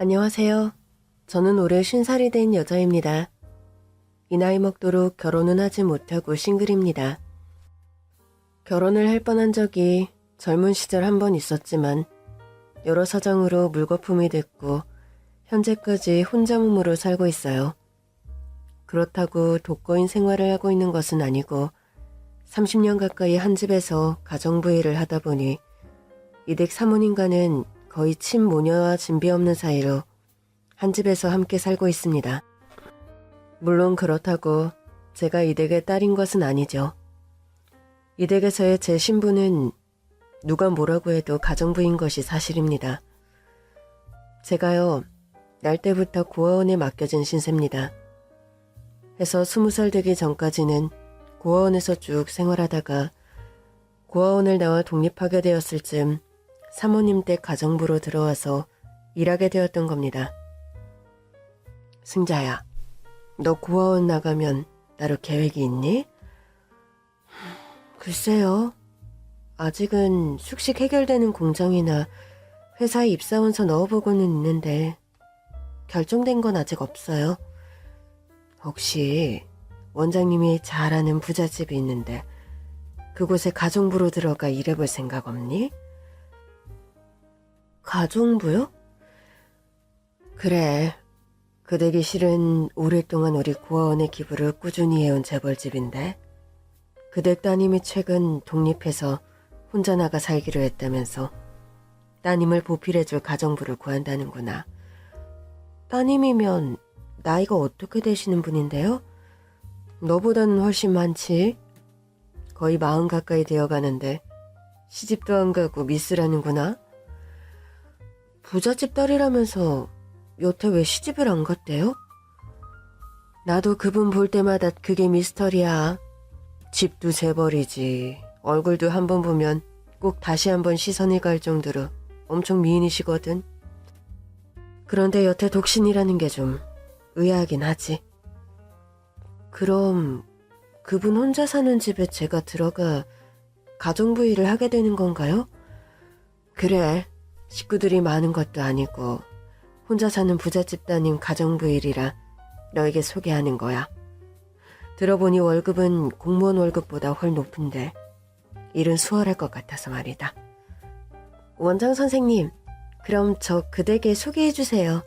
안녕하세요. 저는 올해 50살이 된 여자입니다. 이 나이 먹도록 결혼은 하지 못하고 싱글입니다. 결혼을 할 뻔한 적이 젊은 시절 한 번 있었지만 여러 사정으로 물거품이 됐고 현재까지 혼자 몸으로 살고 있어요. 그렇다고 독거인 생활을 하고 있는 것은 아니고 30년 가까이 한 집에서 가정부 일을 하다 보니 이댁 사모님과는 거의 친모녀와 진비 없는 사이로 한 집에서 함께 살고 있습니다. 물론 그렇다고 제가 이댁의 딸인 것은 아니죠. 이댁에서의 제 신분은 누가 뭐라고 해도 가정부인 것이 사실입니다. 제가요, 날 때부터 고아원에 맡겨진 신세입니다. 해서 20살 되기 전까지는 고아원에서 쭉 생활하다가 고아원을 나와 독립하게 되었을 즈음 사모님 댁 가정부로 들어와서 일하게 되었던 겁니다. 승자야, 너 고아원 나가면 따로 계획이 있니? 글쎄요. 아직은 숙식 해결되는 공장이나 회사에 입사원서 넣어보고는 있는데 결정된 건 아직 없어요. 혹시 원장님이 잘 아는 부잣집이 있는데 그곳에 가정부로 들어가 일해볼 생각 없니? 가정부요? 그래. 그 댁이 실은 오랫동안 우리 고아원의 기부를 꾸준히 해온 재벌집인데 그 댁 따님이 최근 독립해서 혼자 나가 살기로 했다면서 따님을 보필해줄 가정부를 구한다는구나. 따님이면 나이가 어떻게 되시는 분인데요? 너보다는 훨씬 많지. 거의 40 가까이 되어가는데 시집도 안 가고 미스라는구나. 부잣집 딸이라면서 여태 왜 시집을 안 갔대요? 나도 그분 볼 때마다 그게 미스터리야. 집도 재벌이지. 얼굴도 한번 보면 꼭 다시 한번 시선이 갈 정도로 엄청 미인이시거든. 그런데 여태 독신이라는 게 좀 의아하긴 하지. 그럼 그분 혼자 사는 집에 제가 들어가 가정부 일을 하게 되는 건가요? 그래. 식구들이 많은 것도 아니고 혼자 사는 부잣집 따님 가정부 일이라 너에게 소개하는 거야. 들어보니 월급은 공무원 월급보다 훨 높은데 일은 수월할 것 같아서 말이다. 원장 선생님, 그럼 저 그댁에 소개해주세요.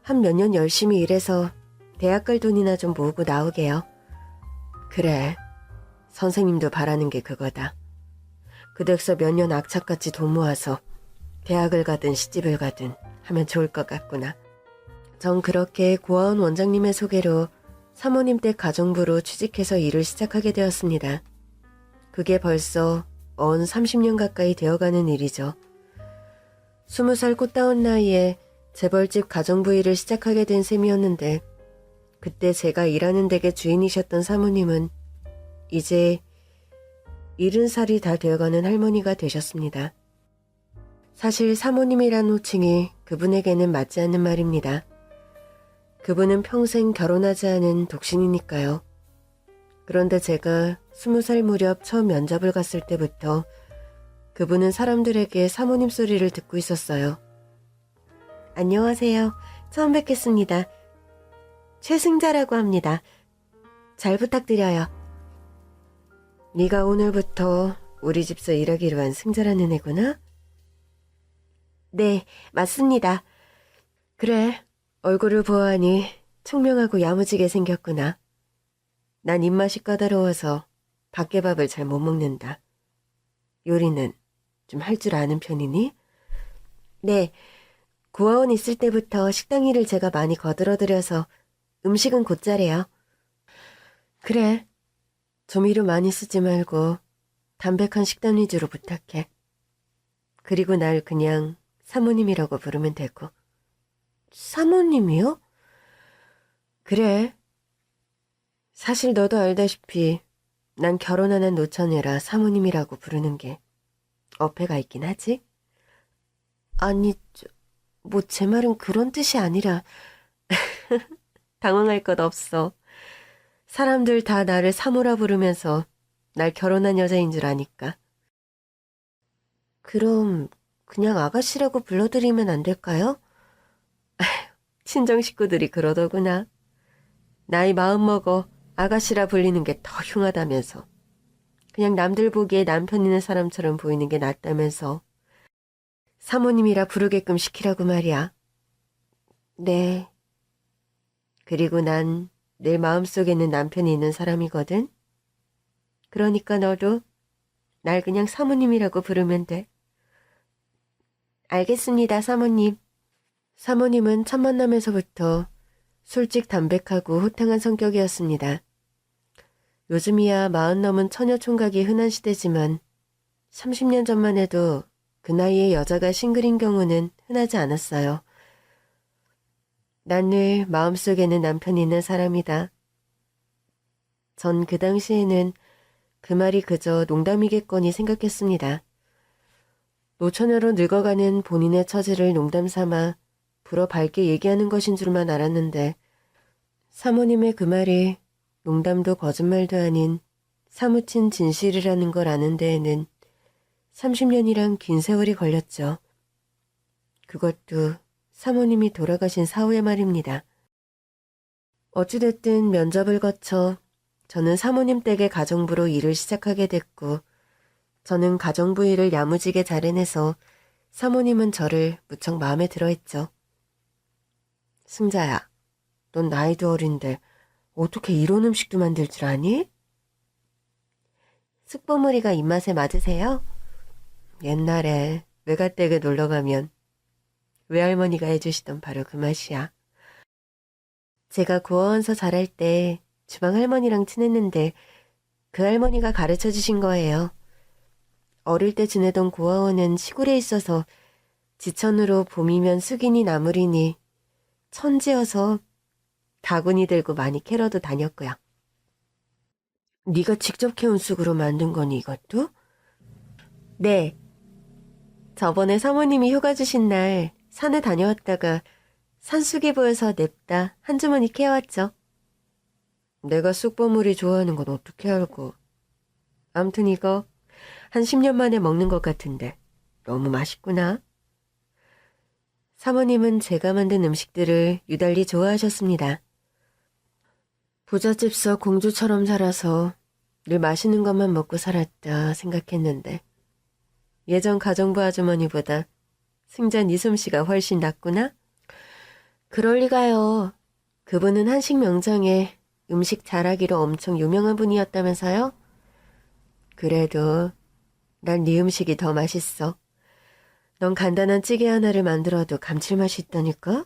한 몇 년 열심히 일해서 대학 갈 돈이나 좀 모으고 나오게요. 그래, 선생님도 바라는 게 그거다. 그댁서 몇 년 악착같이 돈 모아서 대학을 가든 시집을 가든 하면 좋을 것 같구나. 전 그렇게 고아원 원장님의 소개로 사모님 댁 가정부로 취직해서 일을 시작하게 되었습니다. 그게 벌써 30년 가까이 되어가는 일이죠. 20살 꽃다운 나이에 재벌집 가정부 일을 시작하게 된 셈이었는데 그때 제가 일하는 댁의 주인이셨던 사모님은 이제 70살이 다 되어가는 할머니가 되셨습니다. 사실 사모님이란 호칭이 그분에게는 맞지 않는 말입니다. 그분은 평생 결혼하지 않은 독신이니까요. 그런데 제가 20살 무렵 처음 면접을 갔을 때부터 그분은 사람들에게 사모님 소리를 듣고 있었어요. 안녕하세요. 처음 뵙겠습니다. 최승자라고 합니다. 잘 부탁드려요. 네가 오늘부터 우리 집서 일하기로 한 승자라는 애구나? 네, 맞습니다. 그래, 얼굴을 보아하니 총명하고 야무지게 생겼구나. 난 입맛이 까다로워서 밖에 밥을 잘 못 먹는다. 요리는 좀 할 줄 아는 편이니? 네, 고아원 있을 때부터 식당 일을 제가 많이 거들어들여서 음식은 곧잘해요. 그래, 조미료 많이 쓰지 말고 담백한 식단 위주로 부탁해. 그리고 날 그냥 사모님이라고 부르면 되고. 사모님이요? 그래. 사실 너도 알다시피 난 결혼 안 한 노처녀라 사모님이라고 부르는 게 어폐가 있긴 하지? 아니, 뭐 제 말은 그런 뜻이 아니라 당황할 것 없어. 사람들 다 나를 사모라 부르면서 날 결혼한 여자인 줄 아니까. 그럼 그냥 아가씨라고 불러드리면 안 될까요? 친정 식구들이 그러더구나. 나이 마음 먹어 아가씨라 불리는 게 더 흉하다면서. 그냥 남들 보기에 남편 있는 사람처럼 보이는 게 낫다면서. 사모님이라 부르게끔 시키라고 말이야. 네. 그리고 난 내 마음속에는 남편이 있는 사람이거든. 그러니까 너도 날 그냥 사모님이라고 부르면 돼. 알겠습니다, 사모님. 사모님은 첫 만남에서부터 솔직 담백하고 호탕한 성격이었습니다. 요즘이야 40 넘은 처녀 총각이 흔한 시대지만 30년 전만 해도 그 나이에 여자가 싱글인 경우는 흔하지 않았어요. 난 늘 마음속에는 남편이 있는 사람이다. 전 그 당시에는 그 말이 그저 농담이겠거니 생각했습니다. 노처녀로 늙어가는 본인의 처지를 농담 삼아 불어 밝게 얘기하는 것인 줄만 알았는데 사모님의 그 말이 농담도 거짓말도 아닌 사무친 진실이라는 걸 아는 데에는 30년이란 긴 세월이 걸렸죠. 그것도 사모님이 돌아가신 사후에 말입니다. 어찌됐든 면접을 거쳐 저는 사모님 댁의 가정부로 일을 시작하게 됐고 저는 가정부 일을 야무지게 잘 해내서 사모님은 저를 무척 마음에 들어했죠. 승자야, 넌 나이도 어린데 어떻게 이런 음식도 만들 줄 아니? 쑥버무리가 입맛에 맞으세요? 옛날에 외가댁에 놀러가면 외할머니가 해주시던 바로 그 맛이야. 제가 구워원서 자랄 때 주방 할머니랑 친했는데 그 할머니가 가르쳐 주신 거예요. 어릴 때 지내던 고아원은 시골에 있어서 지천으로 봄이면 쑥이니 나물이니 천지여서 바구니 들고 많이 캐러도 다녔고요. 네가 직접 캐온 쑥으로 만든 거니 이것도? 네. 저번에 사모님이 휴가 주신 날 산에 다녀왔다가 산쑥이 보여서 냅다 한 주머니 캐왔죠. 내가 쑥버무리 좋아하는 건 어떻게 알고. 암튼 이거 한 10년 만에 먹는 것 같은데 너무 맛있구나. 사모님은 제가 만든 음식들을 유달리 좋아하셨습니다. 부잣집서 공주처럼 살아서 늘 맛있는 것만 먹고 살았다 생각했는데 예전 가정부 아주머니보다 승자 니솜씨가 훨씬 낫구나? 그럴 리가요. 그분은 한식 명장에 음식 잘하기로 엄청 유명한 분이었다면서요? 그래도 난 네 음식이 더 맛있어. 넌 간단한 찌개 하나를 만들어도 감칠맛이 있다니까?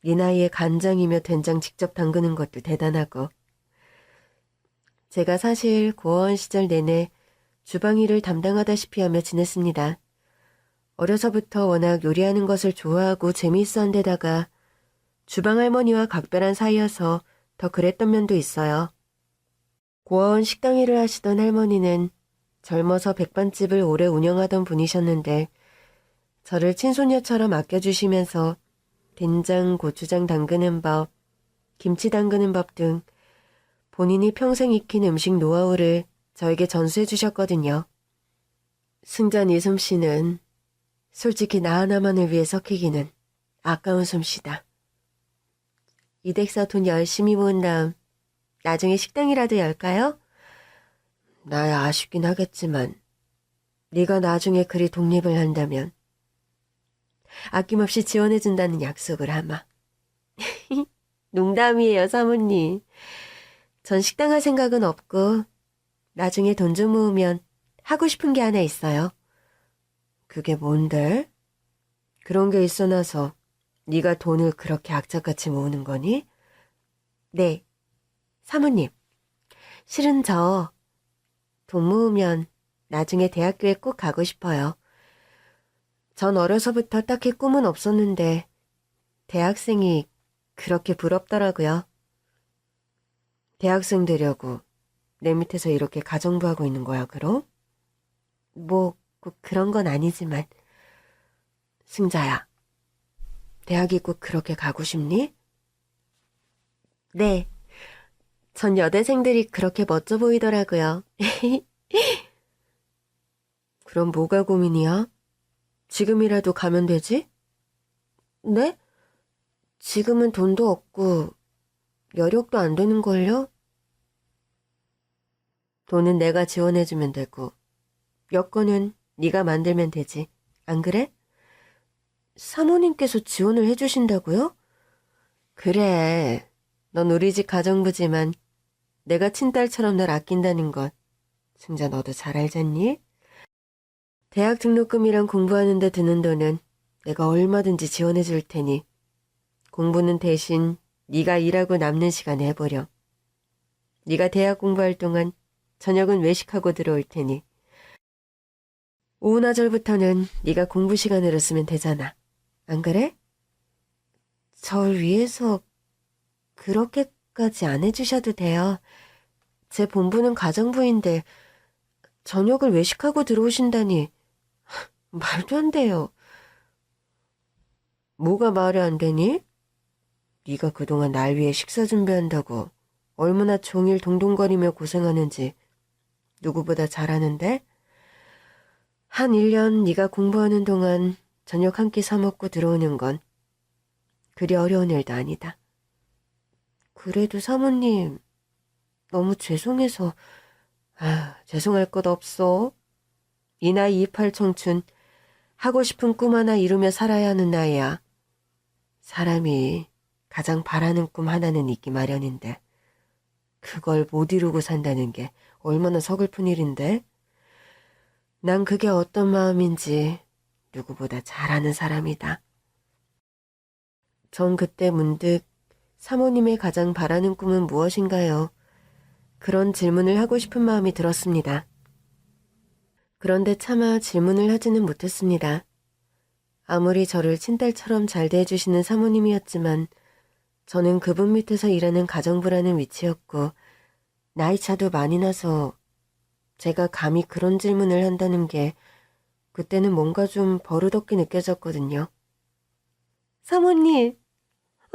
네 나이에 간장이며 된장 직접 담그는 것도 대단하고. 제가 사실 고아원 시절 내내 주방 일을 담당하다시피 하며 지냈습니다. 어려서부터 워낙 요리하는 것을 좋아하고 재미있어 한 데다가 주방 할머니와 각별한 사이여서 더 그랬던 면도 있어요. 고아원 식당 일을 하시던 할머니는 젊어서 백반집을 오래 운영하던 분이셨는데 저를 친손녀처럼 아껴주시면서 된장, 고추장 담그는 법, 김치 담그는 법 등 본인이 평생 익힌 음식 노하우를 저에게 전수해 주셨거든요. 승자 이솜 씨는 솔직히 나 하나만을 위해 섞이기는 아까운 솜씨다. 이댁서 돈 열심히 모은 다음 나중에 식당이라도 열까요? 나야 아쉽긴 하겠지만 네가 나중에 그리 독립을 한다면 아낌없이 지원해준다는 약속을 하마. 농담이에요, 사모님. 전 식당 할 생각은 없고 나중에 돈 좀 모으면 하고 싶은 게 하나 있어요. 그게 뭔데? 그런 게 있어 나서 네가 돈을 그렇게 악착같이 모으는 거니? 네, 사모님. 실은 저 돈 모으면 나중에 대학교에 꼭 가고 싶어요. 전 어려서부터 딱히 꿈은 없었는데 대학생이 그렇게 부럽더라고요. 대학생 되려고 내 밑에서 이렇게 가정부하고 있는 거야, 그럼? 뭐 꼭 그런 건 아니지만. 승자야, 대학이 꼭 그렇게 가고 싶니? 네, 전 여대생들이 그렇게 멋져 보이더라고요. 그럼 뭐가 고민이야? 지금이라도 가면 되지? 네? 지금은 돈도 없고 여력도 안 되는걸요? 돈은 내가 지원해주면 되고 여건은 네가 만들면 되지. 안 그래? 사모님께서 지원을 해주신다고요? 그래. 넌 우리 집 가정부지만 내가 친딸처럼 널 아낀다는 것 승자 너도 잘 알잖니? 대학 등록금이랑 공부하는 데 드는 돈은 내가 얼마든지 지원해 줄 테니 공부는 대신 네가 일하고 남는 시간에 해보렴. 네가 대학 공부할 동안 저녁은 외식하고 들어올 테니 오후나절부터는 네가 공부 시간으로 쓰면 되잖아. 안 그래? 절 위해서 그렇게까지 안 해주셔도 돼요. 제 본부는 가정부인데 저녁을 외식하고 들어오신다니 말도 안 돼요. 뭐가 말이 안 되니? 네가 그동안 날 위해 식사 준비한다고 얼마나 종일 동동거리며 고생하는지 누구보다 잘 아는데? 한 1년 네가 공부하는 동안 저녁 한 끼 사 먹고 들어오는 건 그리 어려운 일도 아니다. 그래도 사모님 너무 죄송해서 죄송할 것 없어. 이 나이 28 청춘 하고 싶은 꿈 하나 이루며 살아야 하는 나이야. 사람이 가장 바라는 꿈 하나는 있기 마련인데 그걸 못 이루고 산다는 게 얼마나 서글픈 일인데? 난 그게 어떤 마음인지 누구보다 잘 아는 사람이다. 전 그때 문득 사모님의 가장 바라는 꿈은 무엇인가요? 그런 질문을 하고 싶은 마음이 들었습니다. 그런데 차마 질문을 하지는 못했습니다. 아무리 저를 친딸처럼 잘 대해주시는 사모님이었지만 저는 그분 밑에서 일하는 가정부라는 위치였고 나이차도 많이 나서 제가 감히 그런 질문을 한다는 게 그때는 뭔가 좀 버릇없게 느껴졌거든요. 사모님,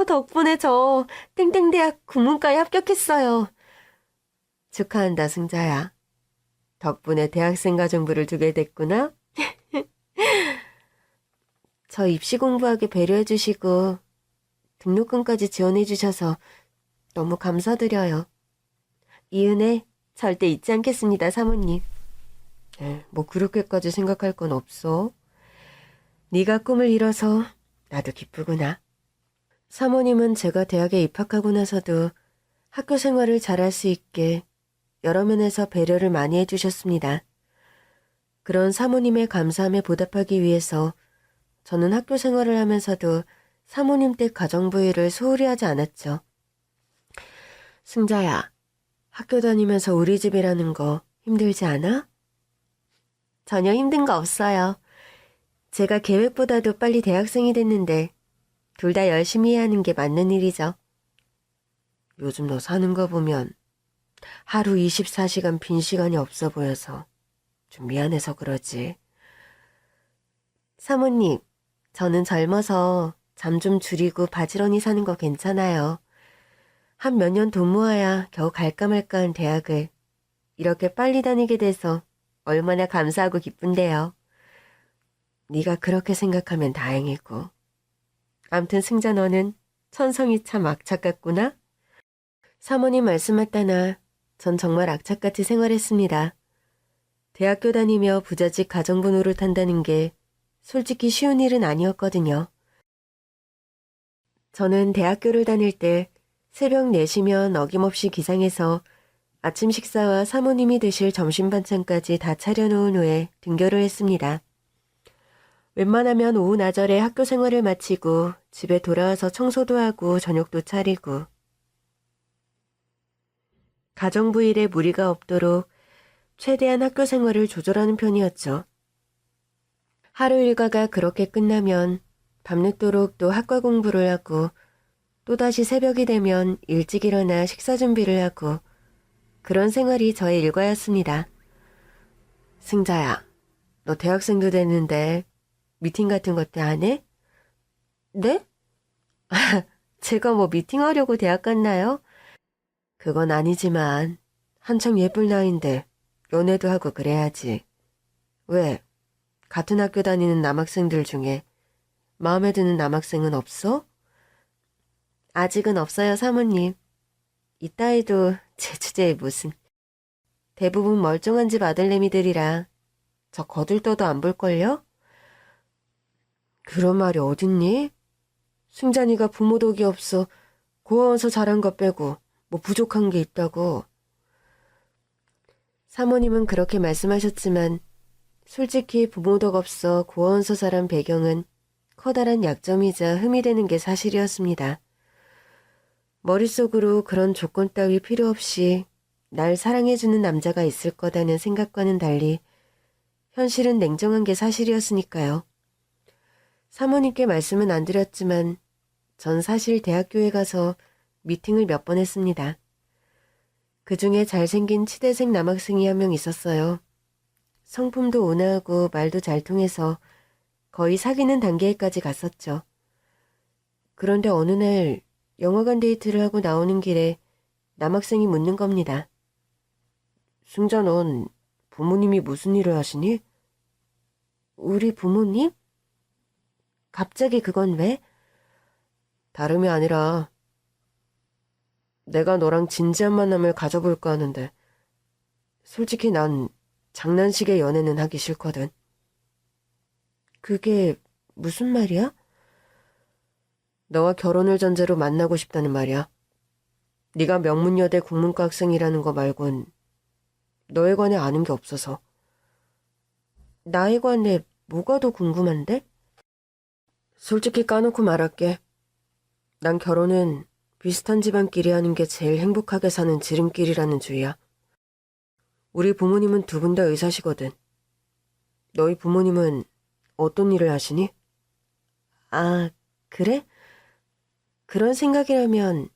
덕분에 저 땡땡대학 국문과에 합격했어요. 축하한다, 승자야. 덕분에 대학생 가정부를 두게 됐구나. 저 입시 공부하게 배려해 주시고 등록금까지 지원해 주셔서 너무 감사드려요. 이 은혜 절대 잊지 않겠습니다, 사모님. 뭐 그렇게까지 생각할 건 없어. 네가 꿈을 이뤄서 나도 기쁘구나. 사모님은 제가 대학에 입학하고 나서도 학교 생활을 잘할 수 있게 여러 면에서 배려를 많이 해주셨습니다. 그런 사모님의 감사함에 보답하기 위해서 저는 학교 생활을 하면서도 사모님 댁 가정부 일을 소홀히 하지 않았죠. 승자야, 학교 다니면서 우리 집이라는 거 힘들지 않아? 전혀 힘든 거 없어요. 제가 계획보다도 빨리 대학생이 됐는데 둘 다 열심히 해야 하는 게 맞는 일이죠. 요즘 너 사는 거 보면 하루 24시간 빈 시간이 없어 보여서 좀 미안해서 그러지. 사모님, 저는 젊어서 잠 좀 줄이고 바지런히 사는 거 괜찮아요. 한 몇 년 돈 모아야 겨우 갈까 말까한 대학을 이렇게 빨리 다니게 돼서 얼마나 감사하고 기쁜데요. 네가 그렇게 생각하면 다행이고. 암튼 승자 너는 천성이 참 악착 같구나. 사모님 말씀에 따라 전 정말 악착같이 생활했습니다. 대학교 다니며 부잣집 가정부 노릇한다는 게 솔직히 쉬운 일은 아니었거든요. 저는 대학교를 다닐 때 새벽 4시면 어김없이 기상해서 아침 식사와 사모님이 드실 점심 반찬까지 다 차려놓은 후에 등교를 했습니다. 웬만하면 오후 나절에 학교 생활을 마치고 집에 돌아와서 청소도 하고 저녁도 차리고 가정부 일에 무리가 없도록 최대한 학교 생활을 조절하는 편이었죠. 하루 일과가 그렇게 끝나면 밤늦도록 또 학과 공부를 하고 또다시 새벽이 되면 일찍 일어나 식사 준비를 하고 그런 생활이 저의 일과였습니다. 승자야, 너 대학생도 됐는데 미팅 같은 것도 안 해? 네? 제가 뭐 미팅하려고 대학 갔나요? 그건 아니지만 한참 예쁠 나이인데 연애도 하고 그래야지. 왜? 같은 학교 다니는 남학생들 중에 마음에 드는 남학생은 없어? 아직은 없어요, 사모님. 이따 해도 제 주제에 무슨. 대부분 멀쩡한 집 아들내미들이라 저 거들떠도 안 볼걸요? 그런 말이 어딨니? 승잔이가 부모 덕이 없어 고아원서 자란 것 빼고 뭐 부족한 게 있다고. 사모님은 그렇게 말씀하셨지만 솔직히 부모 덕 없어 고아원서 자란 배경은 커다란 약점이자 흠이 되는 게 사실이었습니다. 머릿속으로 그런 조건 따위 필요 없이 날 사랑해주는 남자가 있을 거다는 생각과는 달리 현실은 냉정한 게 사실이었으니까요. 사모님께 말씀은 안 드렸지만 전 사실 대학교에 가서 미팅을 몇 번 했습니다. 그중에 잘생긴 치대생 남학생이 한 명 있었어요. 성품도 온화하고 말도 잘 통해서 거의 사귀는 단계까지 갔었죠. 그런데 어느 날 영화관 데이트를 하고 나오는 길에 남학생이 묻는 겁니다. 승자, 넌 부모님이 무슨 일을 하시니? 우리 부모님? 갑자기 그건 왜? 다름이 아니라 내가 너랑 진지한 만남을 가져볼까 하는데 솔직히 난 장난식의 연애는 하기 싫거든. 그게 무슨 말이야? 너와 결혼을 전제로 만나고 싶다는 말이야. 네가 명문여대 국문과 학생이라는 거 말곤 너에 관해 아는 게 없어서. 나에 관해 뭐가 더 궁금한데? 솔직히 까놓고 말할게. 난 결혼은 비슷한 집안끼리 하는 게 제일 행복하게 사는 지름길이라는 주의야. 우리 부모님은 두 분 다 의사시거든. 너희 부모님은 어떤 일을 하시니? 아, 그래? 그런 생각이라면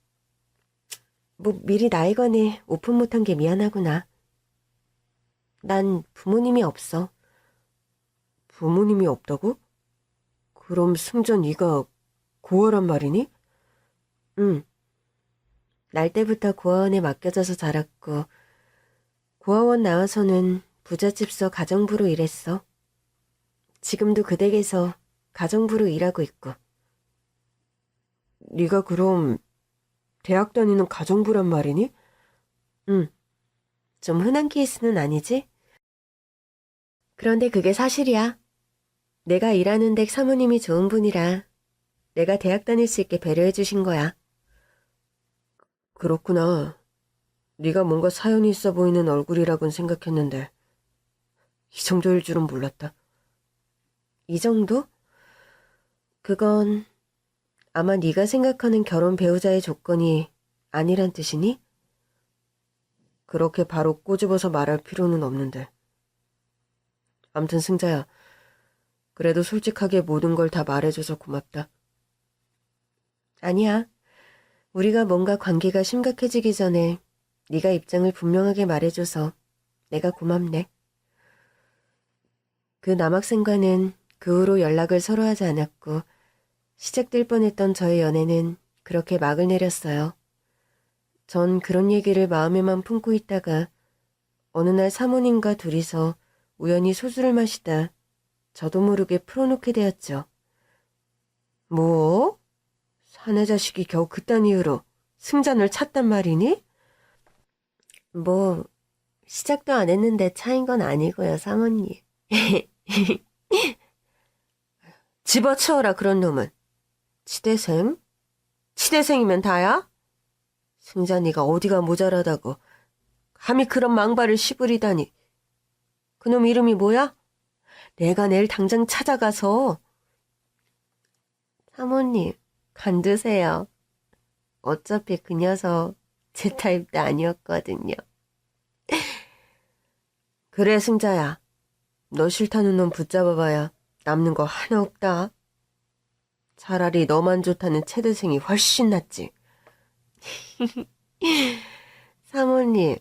뭐 미리 나에 관해 오픈 못한 게 미안하구나. 난 부모님이 없어. 부모님이 없다고? 그럼 승자 네가 고아란 말이니? 응. 날 때부터 고아원에 맡겨져서 자랐고 고아원 나와서는 부잣집서 가정부로 일했어. 지금도 그 댁에서 가정부로 일하고 있고. 네가 그럼 대학 다니는 가정부란 말이니? 응. 좀 흔한 케이스는 아니지? 그런데 그게 사실이야. 내가 일하는 댁 사모님이 좋은 분이라 내가 대학 다닐 수 있게 배려해 주신 거야. 그렇구나. 네가 뭔가 사연이 있어 보이는 얼굴이라곤 생각했는데 이 정도일 줄은 몰랐다. 이 정도? 그건 아마 네가 생각하는 결혼 배우자의 조건이 아니란 뜻이니? 그렇게 바로 꼬집어서 말할 필요는 없는데. 암튼 승자야, 그래도 솔직하게 모든 걸 다 말해줘서 고맙다. 아니야. 우리가 뭔가 관계가 심각해지기 전에 네가 입장을 분명하게 말해줘서 내가 고맙네. 그 남학생과는 그 후로 연락을 서로 하지 않았고 시작될 뻔했던 저의 연애는 그렇게 막을 내렸어요. 전 그런 얘기를 마음에만 품고 있다가 어느 날 사모님과 둘이서 우연히 소주를 마시다 저도 모르게 풀어놓게 되었죠. 뭐? 사내 자식이 겨우 그딴 이유로 승잔을 찾단 말이니? 뭐 시작도 안 했는데 차인 건 아니고요, 사모님. 집어치워라 그런 놈은. 치대생? 치대생이면 다야? 승잔이가 어디가 모자라다고 감히 그런 망발을 씹으리다니. 그놈 이름이 뭐야? 내가 내일 당장 찾아가서. 사모님, 간두세요. 어차피 그 녀석 제 타입도 아니었거든요. 그래, 승자야. 너 싫다는 놈 붙잡아봐야 남는 거 하나 없다. 차라리 너만 좋다는 채대생이 훨씬 낫지. 사모님,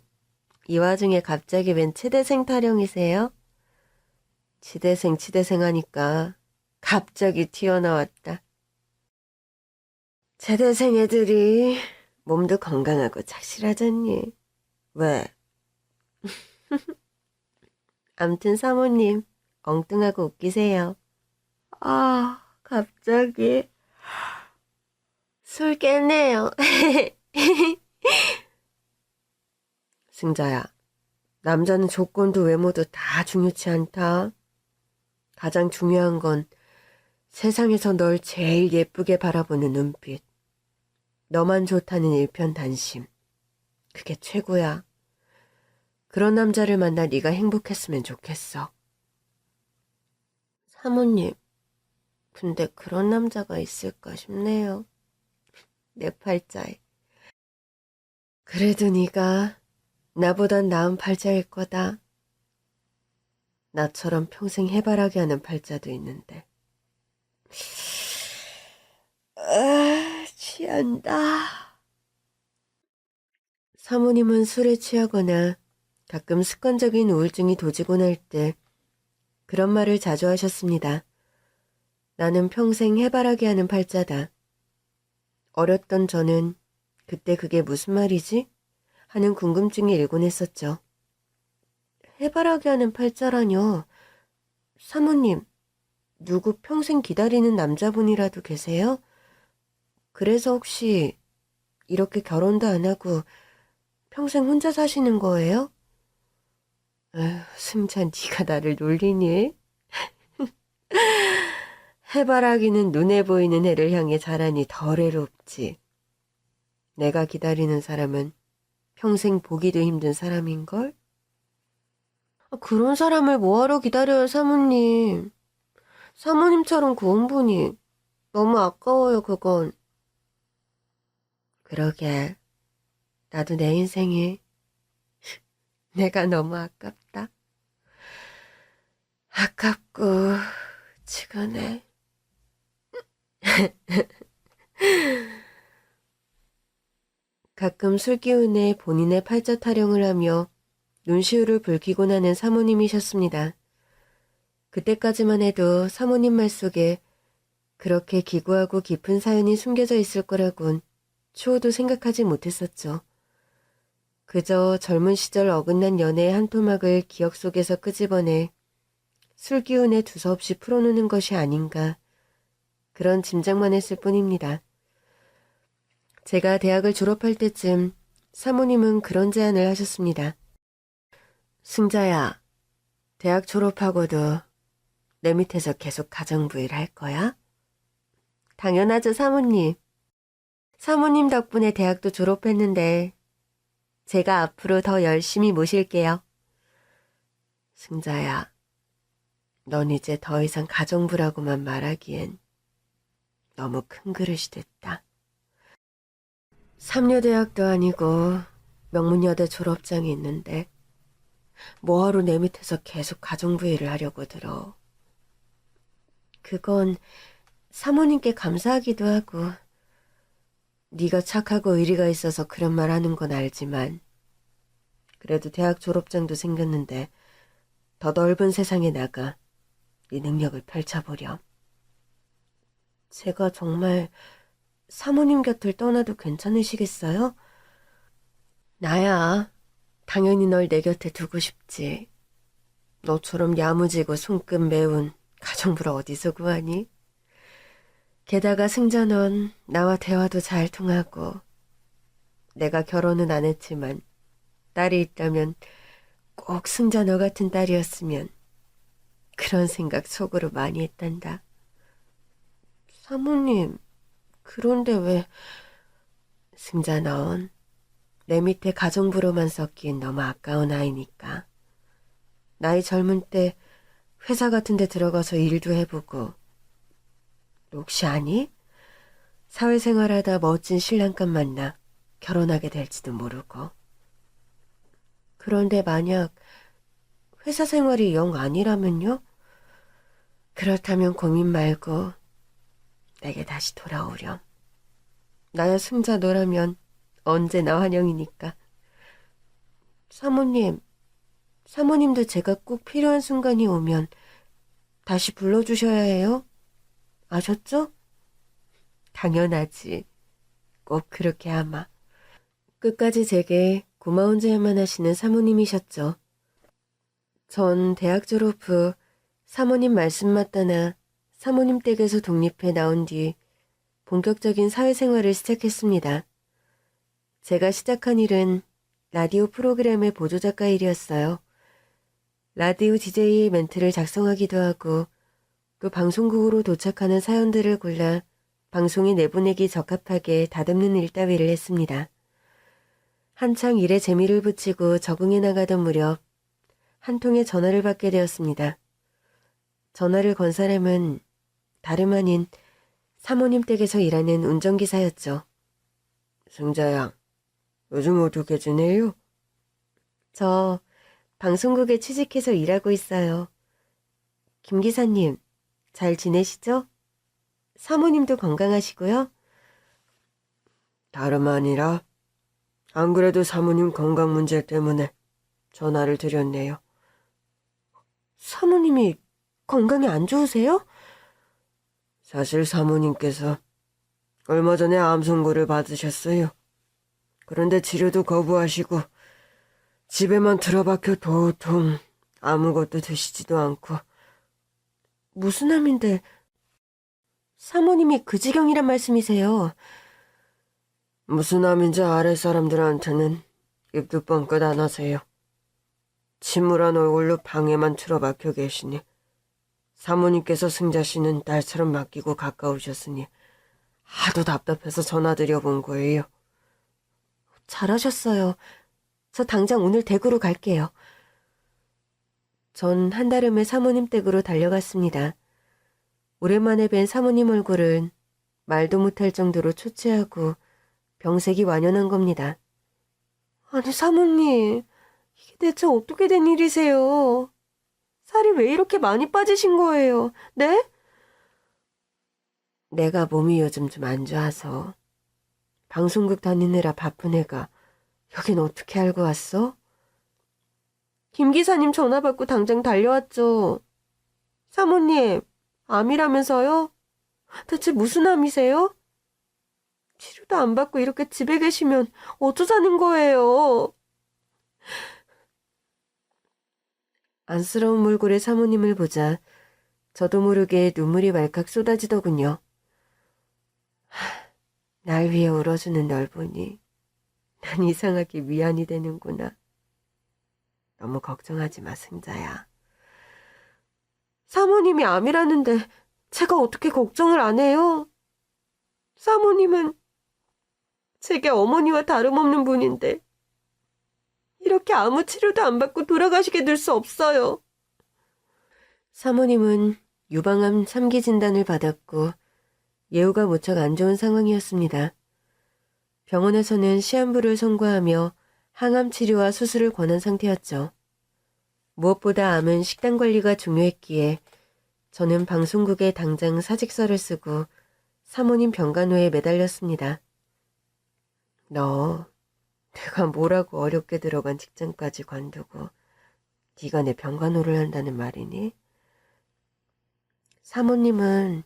이 와중에 갑자기 웬 치대생 타령이세요? 치대생 하니까 갑자기 튀어나왔다. 치대생 애들이 몸도 건강하고 착실하잖니. 왜? 암튼 사모님, 엉뚱하고 웃기세요. 아, 갑자기 술 깼네요. 승자야, 남자는 조건도 외모도 다 중요치 않다. 가장 중요한 건 세상에서 널 제일 예쁘게 바라보는 눈빛. 너만 좋다는 일편단심. 그게 최고야. 그런 남자를 만나 네가 행복했으면 좋겠어. 사모님, 근데 그런 남자가 있을까 싶네요. 내 팔자에. 그래도 네가 나보단 나은 팔자일 거다. 나처럼 평생 해바라기 하는 팔자도 있는데. 취한다. 사모님은 술에 취하거나 가끔 습관적인 우울증이 도지곤 할 때 그런 말을 자주 하셨습니다. 나는 평생 해바라기 하는 팔자다. 어렸던 저는 그때 그게 무슨 말이지? 하는 궁금증이 일곤 했었죠. 해바라기 하는 팔자라뇨. 사모님, 누구 평생 기다리는 남자분이라도 계세요? 그래서 혹시 이렇게 결혼도 안 하고 평생 혼자 사시는 거예요? 에휴, 승찬 네가 나를 놀리니? 해바라기는 눈에 보이는 해를 향해 자라니 덜 외롭지. 내가 기다리는 사람은 평생 보기도 힘든 사람인걸? 그런 사람을 뭐하러 기다려요, 사모님. 사모님처럼 고운 분이 너무 아까워요, 그건. 그러게. 나도 내 인생이 내가 너무 아깝다. 아깝고 지근해. 가끔 술기운에 본인의 팔자 타령을 하며 눈시울을 붉히곤 하는 사모님이셨습니다. 그때까지만 해도 사모님 말 속에 그렇게 기구하고 깊은 사연이 숨겨져 있을 거라곤 추호도 생각하지 못했었죠. 그저 젊은 시절 어긋난 연애의 한 토막을 기억 속에서 끄집어내 술기운에 두서없이 풀어놓는 것이 아닌가 그런 짐작만 했을 뿐입니다. 제가 대학을 졸업할 때쯤 사모님은 그런 제안을 하셨습니다. 승자야, 대학 졸업하고도 내 밑에서 계속 가정부 일 할 거야? 당연하죠, 사모님. 사모님 덕분에 대학도 졸업했는데 제가 앞으로 더 열심히 모실게요. 승자야, 넌 이제 더 이상 가정부라고만 말하기엔 너무 큰 그릇이 됐다. 삼류대학도 아니고 명문여대 졸업장이 있는데 뭐하러 내 밑에서 계속 가정부 일을 하려고 들어. 그건 사모님께 감사하기도 하고 네가 착하고 의리가 있어서 그런 말 하는 건 알지만 그래도 대학 졸업장도 생겼는데 더 넓은 세상에 나가 네 능력을 펼쳐보렴. 제가 정말 사모님 곁을 떠나도 괜찮으시겠어요? 나야 당연히 널 내 곁에 두고 싶지. 너처럼 야무지고 손끝 매운 가정부를 어디서 구하니? 게다가 승자 넌 나와 대화도 잘 통하고 내가 결혼은 안 했지만 딸이 있다면 꼭 승자 너 같은 딸이었으면 그런 생각 속으로 많이 했단다. 사모님, 그런데 왜 승자 넌 내 밑에 가정부로만 섞인 너무 아까운 아이니까 나이 젊은 때 회사 같은 데 들어가서 일도 해보고 혹시 아니? 사회생활하다 멋진 신랑감 만나 결혼하게 될지도 모르고. 그런데 만약 회사 생활이 영 아니라면요? 그렇다면 고민 말고 내게 다시 돌아오렴. 나야 승자 너라면 언제나 환영이니까. 사모님, 사모님도 제가 꼭 필요한 순간이 오면 다시 불러주셔야 해요. 아셨죠? 당연하지. 꼭 그렇게 아마. 끝까지 제게 고마운 제안만 하시는 사모님이셨죠. 전 대학 졸업 후 사모님 말씀 맞다나 사모님 댁에서 독립해 나온 뒤 본격적인 사회생활을 시작했습니다. 제가 시작한 일은 라디오 프로그램의 보조작가 일이었어요. 라디오 DJ의 멘트를 작성하기도 하고 또 방송국으로 도착하는 사연들을 골라 방송에 내보내기 적합하게 다듬는 일 따위를 했습니다. 한창 일에 재미를 붙이고 적응해 나가던 무렵 한 통의 전화를 받게 되었습니다. 전화를 건 사람은 다름 아닌 사모님 댁에서 일하는 운전기사였죠. 승자야, 요즘 어떻게 지내요? 저 방송국에 취직해서 일하고 있어요. 김 기사님, 잘 지내시죠? 사모님도 건강하시고요? 다름 아니라 안 그래도 사모님 건강 문제 때문에 전화를 드렸네요. 사모님이 건강이 안 좋으세요? 사실 사모님께서 얼마 전에 암 선고를 받으셨어요. 그런데 치료도 거부하시고 집에만 틀어박혀 도통 아무것도 드시지도 않고. 무슨 암인데 사모님이 그 지경이란 말씀이세요? 무슨 암인지 아랫 사람들한테는 입도 뻥끗 안 하세요. 침울한 얼굴로 방에만 틀어박혀 계시니 사모님께서 승자 씨는 딸처럼 맡기고 가까우셨으니 하도 답답해서 전화드려본 거예요. 잘하셨어요. 저 당장 오늘 댁으로 갈게요. 전 한달음에 사모님 댁으로 달려갔습니다. 오랜만에 뵌 사모님 얼굴은 말도 못할 정도로 초췌하고 병색이 완연한 겁니다. 아니 사모님, 이게 대체 어떻게 된 일이세요? 살이 왜 이렇게 많이 빠지신 거예요? 네? 내가 몸이 요즘 좀 안 좋아서 방송국 다니느라 바쁜 애가 여긴 어떻게 알고 왔어? 김 기사님 전화 받고 당장 달려왔죠. 사모님, 암이라면서요? 대체 무슨 암이세요? 치료도 안 받고 이렇게 집에 계시면 어쩌자는 거예요? 안쓰러운 몰골의 사모님을 보자 저도 모르게 눈물이 왈칵 쏟아지더군요. 날 위해 울어주는 널 보니 난 이상하게 위안이 되는구나. 너무 걱정하지 마, 승자야. 사모님이 암이라는데 제가 어떻게 걱정을 안 해요? 사모님은 제게 어머니와 다름없는 분인데 이렇게 아무 치료도 안 받고 돌아가시게 될 수 없어요. 사모님은 유방암 3기 진단을 받았고 예후가 무척 안 좋은 상황이었습니다. 병원에서는 시한부를 선고하며 항암 치료와 수술을 권한 상태였죠. 무엇보다 암은 식단 관리가 중요했기에 저는 방송국에 당장 사직서를 쓰고 사모님 병간호에 매달렸습니다. 너 내가 뭐라고 어렵게 들어간 직장까지 관두고 네가 내 병간호를 한다는 말이니? 사모님은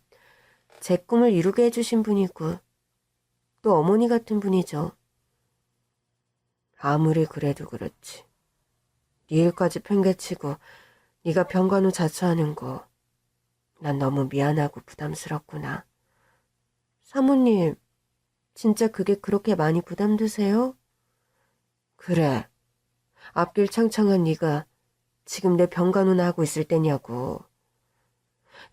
제 꿈을 이루게 해주신 분이고 또 어머니 같은 분이죠. 아무리 그래도 그렇지. 네 일까지 팽개치고 네가 병간호 자처하는 거 난 너무 미안하고 부담스럽구나. 사모님, 진짜 그게 그렇게 많이 부담되세요? 그래. 앞길 창창한 네가 지금 내 병간호나 하고 있을 때냐고.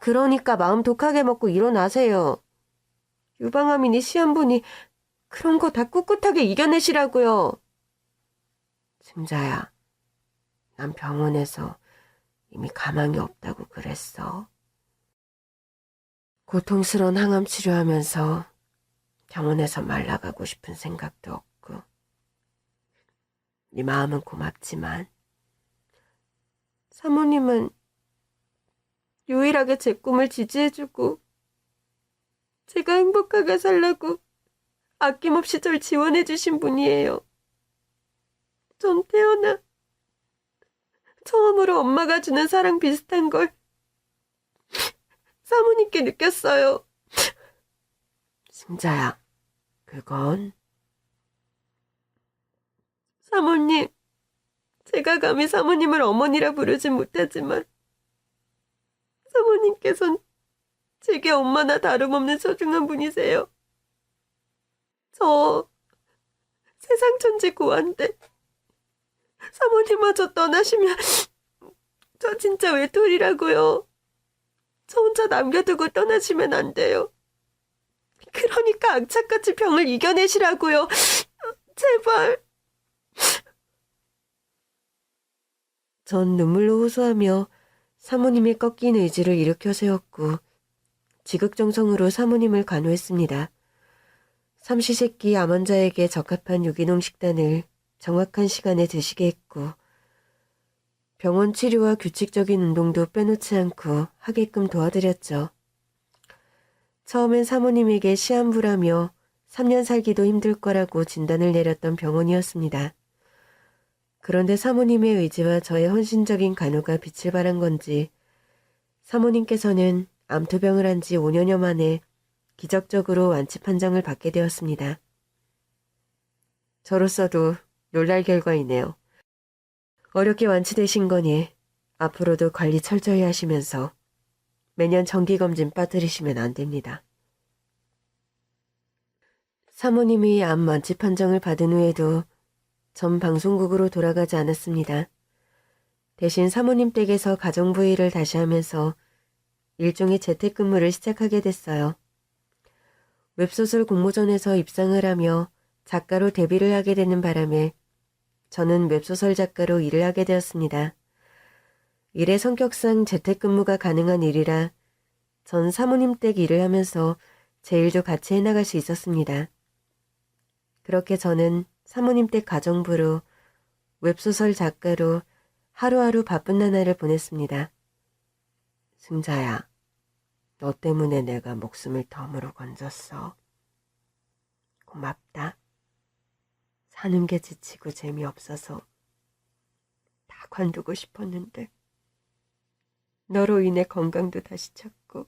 그러니까 마음 독하게 먹고 일어나세요. 유방암이니 시한부니 그런 거 다 꿋꿋하게 이겨내시라고요. 승자야, 난 병원에서 이미 가망이 없다고 그랬어. 고통스러운 항암 치료하면서 병원에서 말라가고 싶은 생각도 없고 네 마음은 고맙지만 사모님은 유일하게 제 꿈을 지지해주고 제가 행복하게 살라고 아낌없이 절 지원해주신 분이에요. 전 태어나 처음으로 엄마가 주는 사랑 비슷한 걸 사모님께 느꼈어요. 승자야, 그건 사모님, 제가 감히 사모님을 어머니라 부르진 못하지만 사모님께선 제게 엄마나 다름없는 소중한 분이세요. 저 세상 천지 고한데 사모님마저 떠나시면 저 진짜 외톨이라고요. 저 혼자 남겨두고 떠나시면 안 돼요. 그러니까 악착같이 병을 이겨내시라고요. 제발. 전 눈물로 호소하며 사모님의 꺾인 의지를 일으켜 세웠고 지극정성으로 사모님을 간호했습니다. 삼시세끼 암 환자에게 적합한 유기농 식단을 정확한 시간에 드시게 했고 병원 치료와 규칙적인 운동도 빼놓지 않고 하게끔 도와드렸죠. 처음엔 사모님에게 시한부라며 3년 살기도 힘들 거라고 진단을 내렸던 병원이었습니다. 그런데 사모님의 의지와 저의 헌신적인 간호가 빛을 발한 건지 사모님께서는 암투병을 한 지 5년여 만에 기적적으로 완치 판정을 받게 되었습니다. 저로서도 놀랄 결과이네요. 어렵게 완치되신 거니 앞으로도 관리 철저히 하시면서 매년 정기검진 빠뜨리시면 안 됩니다. 사모님이 암 완치 판정을 받은 후에도 전 방송국으로 돌아가지 않았습니다. 대신 사모님 댁에서 가정부 일을 다시 하면서 일종의 재택근무를 시작하게 됐어요. 웹소설 공모전에서 입상을 하며 작가로 데뷔를 하게 되는 바람에 저는 웹소설 작가로 일을 하게 되었습니다. 일의 성격상 재택근무가 가능한 일이라 전 사모님 댁 일을 하면서 제 일도 같이 해나갈 수 있었습니다. 그렇게 저는 사모님 댁 가정부로 웹소설 작가로 하루하루 바쁜 나날을 보냈습니다. 승자야, 너 때문에 내가 목숨을 덤으로 건졌어. 고맙다. 사는 게 지치고 재미없어서 다 관두고 싶었는데 너로 인해 건강도 다시 찾고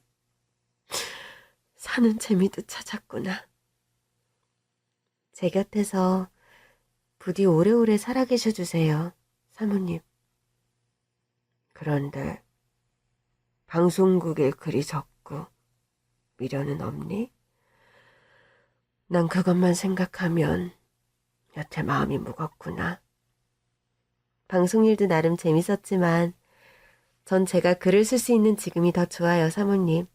사는 재미도 찾았구나. 제 곁에서 부디 오래오래 살아계셔 주세요, 사모님. 그런데 방송국에 글이 적고 미련은 없니? 난 그것만 생각하면 여태 마음이 무겁구나. 방송일도 나름 재밌었지만 전 제가 글을 쓸 수 있는 지금이 더 좋아요, 사모님.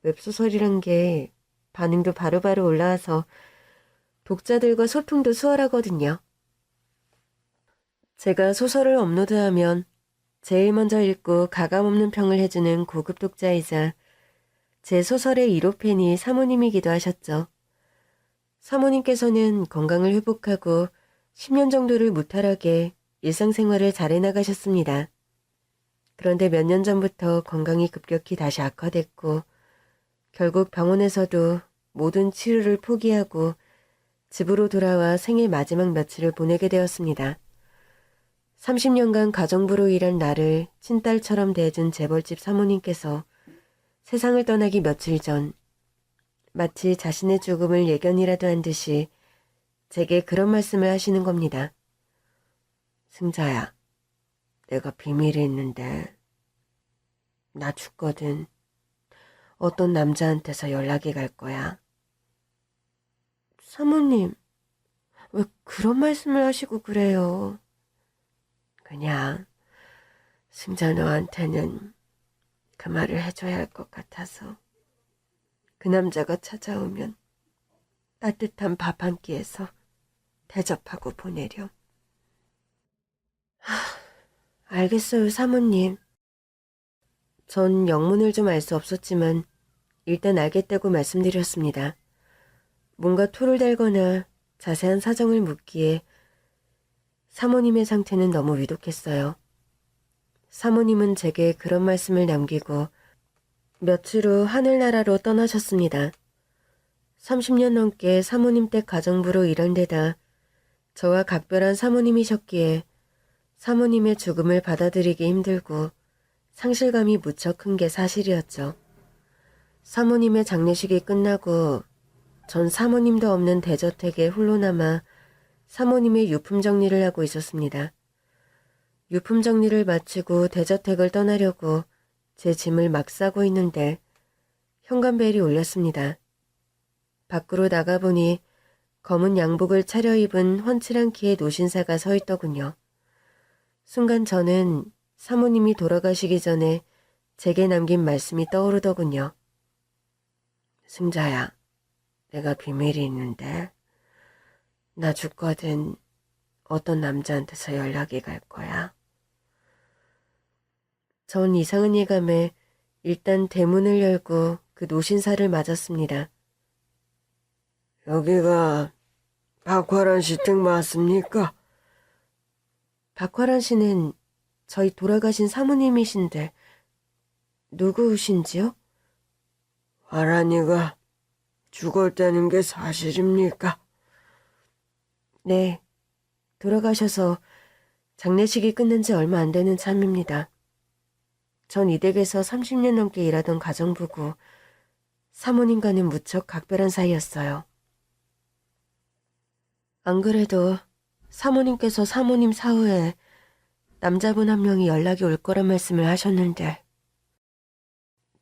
웹소설이란 게 반응도 바로바로 올라와서 독자들과 소통도 수월하거든요. 제가 소설을 업로드하면 제일 먼저 읽고 가감없는 평을 해주는 고급 독자이자 제 소설의 1호 팬이 사모님이기도 하셨죠. 사모님께서는 건강을 회복하고 10년 정도를 무탈하게 일상생활을 잘 해나가셨습니다. 그런데 몇 년 전부터 건강이 급격히 다시 악화됐고 결국 병원에서도 모든 치료를 포기하고 집으로 돌아와 생일 마지막 며칠을 보내게 되었습니다. 30년간 가정부로 일한 나를 친딸처럼 대해준 재벌집 사모님께서 세상을 떠나기 며칠 전 마치 자신의 죽음을 예견이라도 한 듯이 제게 그런 말씀을 하시는 겁니다. 승자야, 내가 비밀이 있는데 나 죽거든. 어떤 남자한테서 연락이 갈 거야. 사모님, 왜 그런 말씀을 하시고 그래요? 그냥 승자 너한테는 그 말을 해줘야 할 것 같아서 그 남자가 찾아오면 따뜻한 밥 한 끼에서 대접하고 보내렴. 알겠어요, 사모님. 전 영문을 좀 알 수 없었지만 일단 알겠다고 말씀드렸습니다. 뭔가 토를 달거나 자세한 사정을 묻기에 사모님의 상태는 너무 위독했어요. 사모님은 제게 그런 말씀을 남기고 며칠 후 하늘나라로 떠나셨습니다. 30년 넘게 사모님 댁 가정부로 일한 데다 저와 각별한 사모님이셨기에 사모님의 죽음을 받아들이기 힘들고 상실감이 무척 큰 게 사실이었죠. 사모님의 장례식이 끝나고 전 사모님도 없는 대저택에 홀로 남아 사모님의 유품 정리를 하고 있었습니다. 유품 정리를 마치고 대저택을 떠나려고 제 짐을 막 싸고 있는데 현관벨이 울렸습니다. 밖으로 나가보니 검은 양복을 차려입은 훤칠한 키의 노신사가 서 있더군요. 순간 저는 사모님이 돌아가시기 전에 제게 남긴 말씀이 떠오르더군요. 승자야, 내가 비밀이 있는데 나 죽거든 어떤 남자한테서 연락이 갈 거야. 전 이상한 예감에 일단 대문을 열고 그 노신사를 맞았습니다. 여기가 박화란 씨 댁 맞습니까? 박화란 씨는 저희 돌아가신 사모님이신데 누구신지요? 화란이가 죽었다는 게 사실입니까? 네, 돌아가셔서 장례식이 끝난 지 얼마 안 되는 참입니다. 전 이 댁에서 30년 넘게 일하던 가정부고 사모님과는 무척 각별한 사이였어요. 안 그래도 사모님께서 사모님 사후에 남자분 한 명이 연락이 올 거란 말씀을 하셨는데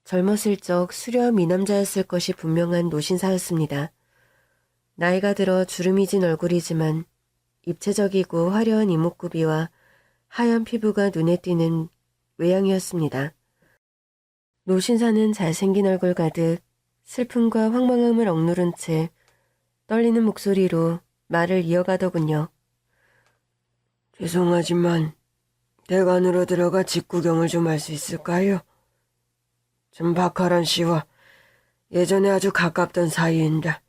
젊었을 적 수려한 미남자였을 것이 분명한 노신사였습니다. 나이가 들어 주름이 진 얼굴이지만 입체적이고 화려한 이목구비와 하얀 피부가 눈에 띄는 외양이었습니다. 노신사는 잘생긴 얼굴 가득 슬픔과 황망함을 억누른 채 떨리는 목소리로 말을 이어가더군요. 죄송하지만 댁 안으로 들어가 직구경을 좀 할 수 있을까요? 전 박하란 씨와 예전에 아주 가깝던 사이인데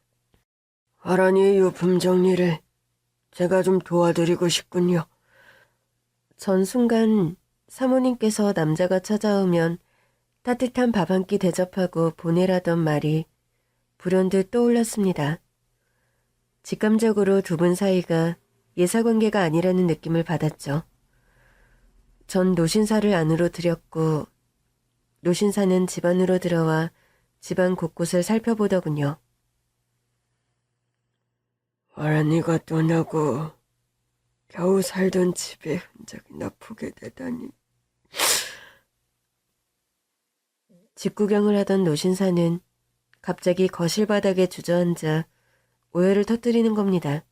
화란이의 유품 정리를 제가 좀 도와드리고 싶군요. 전 순간 사모님께서 남자가 찾아오면 따뜻한 밥 한 끼 대접하고 보내라던 말이 불현듯 떠올랐습니다. 직감적으로 두 분 사이가 예사관계가 아니라는 느낌을 받았죠. 전 노신사를 안으로 들였고 노신사는 집 안으로 들어와 집안 곳곳을 살펴보더군요. 화란이가 떠나고 겨우 살던 집에 흔적이나 보게 되다니. 집 구경을 하던 노신사는 갑자기 거실 바닥에 주저앉아 오해를 터뜨리는 겁니다.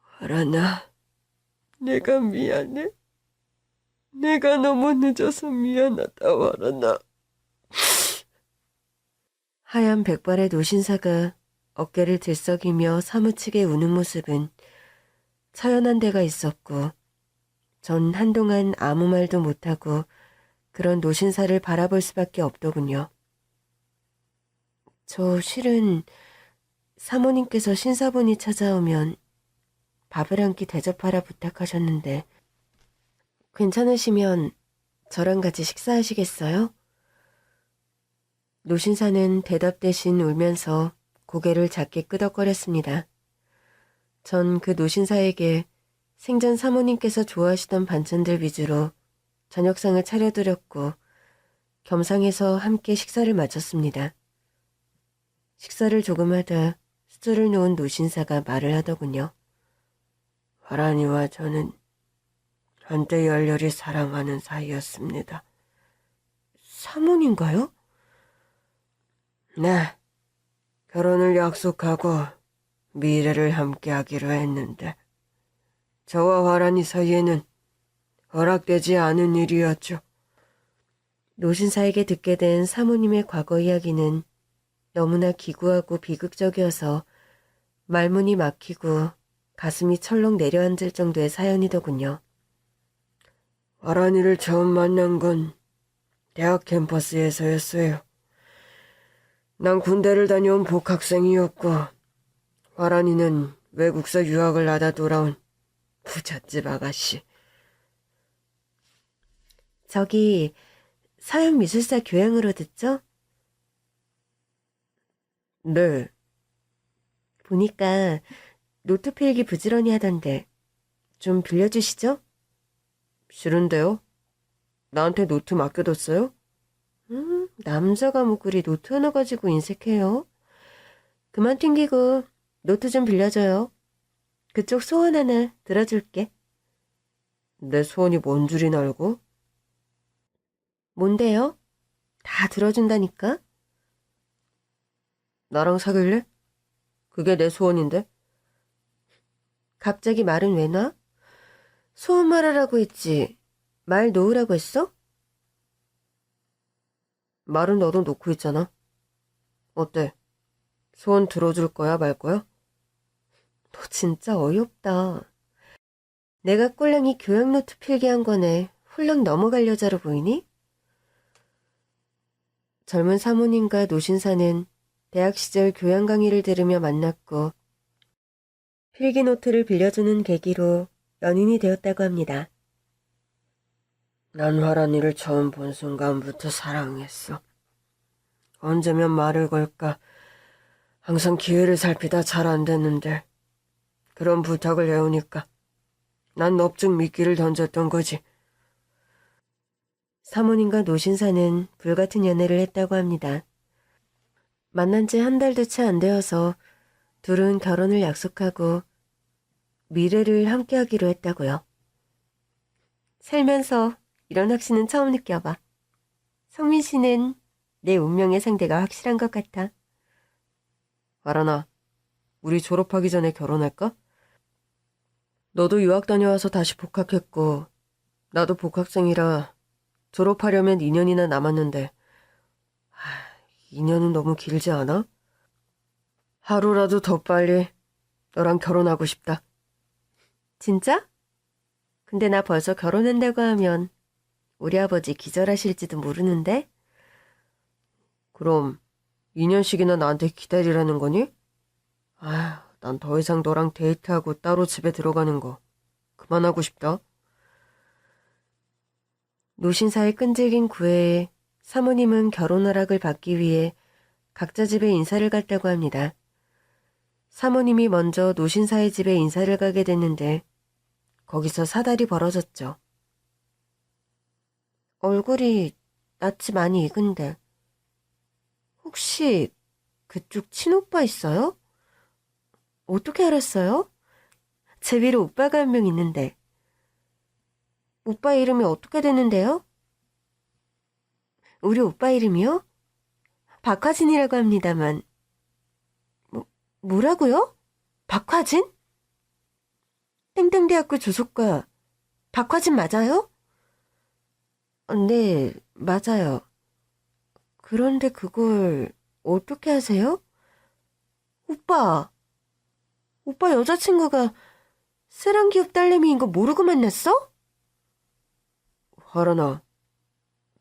화란아, 내가 미안해. 내가 너무 늦어서 미안하다, 화란아. 하얀 백발의 노신사가 어깨를 들썩이며 사무치게 우는 모습은 처연한 데가 있었고 전 한동안 아무 말도 못하고 그런 노신사를 바라볼 수밖에 없더군요. 저 실은 사모님께서 신사분이 찾아오면 밥을 한 끼 대접하라 부탁하셨는데 괜찮으시면 저랑 같이 식사하시겠어요? 노신사는 대답 대신 울면서 고개를 작게 끄덕거렸습니다. 전 그 노신사에게 생전 사모님께서 좋아하시던 반찬들 위주로 저녁상을 차려드렸고 겸상해서 함께 식사를 마쳤습니다. 식사를 조금 하다 수저를 놓은 노신사가 말을 하더군요. 화란이와 저는 한때 열렬히 사랑하는 사이였습니다. 사모님과요? 네, 결혼을 약속하고 미래를 함께하기로 했는데 저와 화란이 사이에는 허락되지 않은 일이었죠. 노신사에게 듣게 된 사모님의 과거 이야기는 너무나 기구하고 비극적이어서 말문이 막히고 가슴이 철렁 내려앉을 정도의 사연이더군요. 화란이를 처음 만난 건 대학 캠퍼스에서였어요. 난 군대를 다녀온 복학생이었고 화란이는 외국서 유학을 하다 돌아온 부잣집 아가씨. 저기 서양미술사 교양으로 듣죠? 네. 보니까 노트 필기 부지런히 하던데 좀 빌려주시죠? 싫은데요? 나한테 노트 맡겨뒀어요? 남자가 뭐 그리 노트 하나 가지고 인색해요? 그만 튕기고 노트 좀 빌려줘요. 그쪽 소원 하나 들어줄게. 내 소원이 뭔 줄이나 알고? 뭔데요? 다 들어준다니까? 나랑 사귈래? 그게 내 소원인데? 갑자기 말은 왜 놔? 소원 말하라고 했지. 말 놓으라고 했어? 말은 너도 놓고 있잖아. 어때? 소원 들어줄 거야, 말 거야? 너 진짜 어이없다. 내가 꼴랑이 교양노트 필기한 거네. 훌렁 넘어갈 여자로 보이니? 젊은 사모님과 노신사는 대학 시절 교양 강의를 들으며 만났고 필기노트를 빌려주는 계기로 연인이 되었다고 합니다. 난 화란이를 처음 본 순간부터 사랑했어. 언제면 말을 걸까? 항상 기회를 살피다 잘 안 됐는데 그런 부탁을 해오니까 난 넙죽 미끼를 던졌던 거지. 사모님과 노신사는 불같은 연애를 했다고 합니다. 만난 지 한 달도 채 안 되어서 둘은 결혼을 약속하고 미래를 함께하기로 했다고요. 살면서 이런 확신은 처음 느껴봐. 성민 씨는 내 운명의 상대가 확실한 것 같아. 아라나, 우리 졸업하기 전에 결혼할까? 너도 유학 다녀와서 다시 복학했고 나도 복학생이라 졸업하려면 2년이나 남았는데 2년은 너무 길지 않아? 하루라도 더 빨리 너랑 결혼하고 싶다. 진짜? 근데 나 벌써 결혼한다고 하면 우리 아버지 기절하실지도 모르는데? 그럼 2년씩이나 나한테 기다리라는 거니? 난 더 이상 너랑 데이트하고 따로 집에 들어가는 거 그만하고 싶다. 노신사의 끈질긴 구애에 사모님은 결혼 허락을 받기 위해 각자 집에 인사를 갔다고 합니다. 사모님이 먼저 노신사의 집에 인사를 가게 됐는데 거기서 사달이 벌어졌죠. 얼굴이 낯이 많이 익은데 혹시 그쪽 친오빠 있어요? 어떻게 알았어요? 제 위로 오빠가 한 명 있는데. 오빠 이름이 어떻게 되는데요? 우리 오빠 이름이요? 박화진이라고 합니다만. 뭐라고요? 박화진? 땡땡대학교 조속과 박화진 맞아요? 네, 맞아요. 그런데 그걸 어떻게 하세요? 오빠 여자친구가 세랑기업 딸내미인 거 모르고 만났어? 화란아,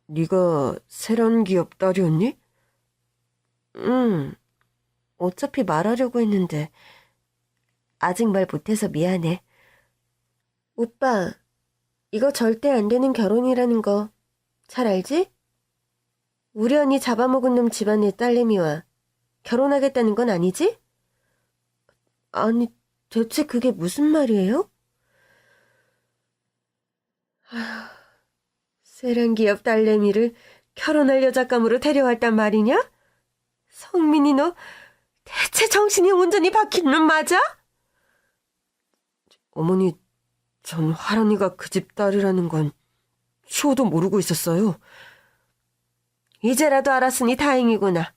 네가 세란기업 딸이었니? 응, 어차피 말하려고 했는데 아직 말 못해서 미안해. 오빠, 이거 절대 안 되는 결혼이라는 거 잘 알지? 우리 언니 잡아먹은 놈 집안의 딸내미와 결혼하겠다는 건 아니지? 아니, 대체 그게 무슨 말이에요? 세랑기업 딸내미를 결혼할 여자감으로 데려왔단 말이냐? 성민이 너 대체 정신이 온전히 박힌 놈 맞아? 어머니, 전 화란이가 그 집 딸이라는 건 추호도 모르고 있었어요. 이제라도 알았으니 다행이구나.